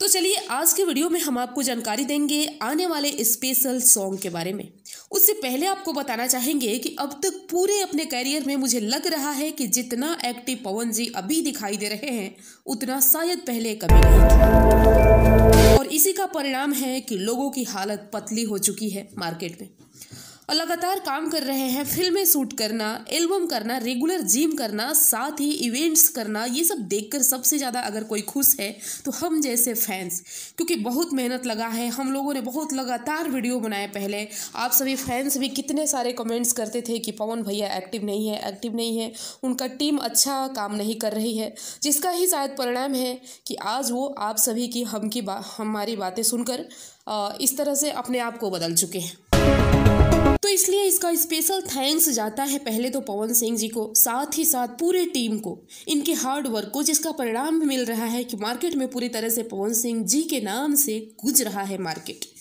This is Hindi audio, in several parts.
तो चलिए आज के वीडियो में हम आपको जानकारी देंगे आने वाले स्पेशल सॉन्ग के बारे में। उससे पहले आपको बताना चाहेंगे कि अब तक पूरे अपने करियर में मुझे लग रहा है कि जितना एक्टिव पवन जी अभी दिखाई दे रहे हैं उतना शायद पहले कभी नहीं किया। और इसी का परिणाम है कि लोगों की हालत पतली हो चुकी है मार्केट में और लगातार काम कर रहे हैं। फिल्में शूट करना, एल्बम करना, रेगुलर जिम करना, साथ ही इवेंट्स करना, ये सब देखकर सबसे ज़्यादा अगर कोई खुश है तो हम जैसे फैंस, क्योंकि बहुत मेहनत लगा है। हम लोगों ने बहुत लगातार वीडियो बनाए। पहले आप सभी फैंस भी कितने सारे कमेंट्स करते थे कि पवन भैया एक्टिव नहीं है, उनका टीम अच्छा काम नहीं कर रही है, जिसका ही शायद परिणाम है कि आज वो आप सभी की हमारी बातें सुनकर इस तरह से अपने आप को बदल चुके हैं। तो इसलिए इसका स्पेशल थैंक्स जाता है पहले तो पवन सिंह जी को, साथ ही साथ पूरे टीम को, इनके हार्ड वर्क को, जिसका परिणाम मिल रहा है कि मार्केट में पूरी तरह से पवन सिंह जी के नाम से गूंज रहा है मार्केट।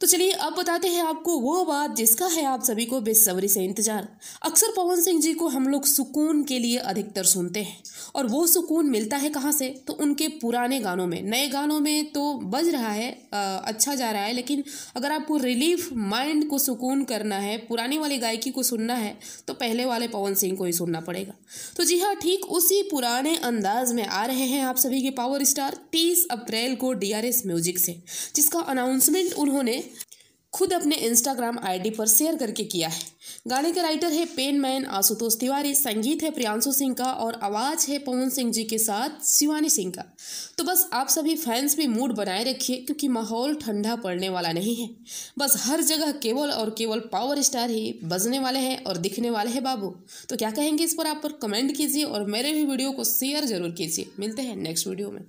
तो चलिए अब बताते हैं आपको वो बात जिसका है आप सभी को बेसब्री से इंतजार। अक्सर पवन सिंह जी को हम लोग सुकून के लिए अधिकतर सुनते हैं, और वो सुकून मिलता है कहाँ से? तो उनके पुराने गानों में। नए गानों में तो बज रहा है, अच्छा जा रहा है, लेकिन अगर आपको रिलीफ माइंड को सुकून करना है, पुरानी वाली गायकी को सुनना है, तो पहले वाले पवन सिंह को ही सुनना पड़ेगा। तो जी हाँ, ठीक उसी पुराने अंदाज में आ रहे हैं आप सभी के पावर स्टार 30 अप्रैल को DRS म्यूजिक से, जिसका अनाउंसमेंट उन्होंने खुद अपने इंस्टाग्राम आईडी पर शेयर करके किया है। गाने के राइटर है पेन मैन आशुतोष तिवारी, संगीत है प्रियांशु सिंह का और आवाज़ है पवन सिंह जी के साथ शिवानी सिंह का। तो बस आप सभी फैंस भी मूड बनाए रखिए, क्योंकि माहौल ठंडा पड़ने वाला नहीं है। बस हर जगह केवल और केवल पावर स्टार ही बजने वाले हैं और दिखने वाले हैं बाबू। तो क्या कहेंगे इस पर? आप पर कमेंट कीजिए और मेरे भी वीडियो को शेयर जरूर कीजिए। मिलते हैं नेक्स्ट वीडियो में।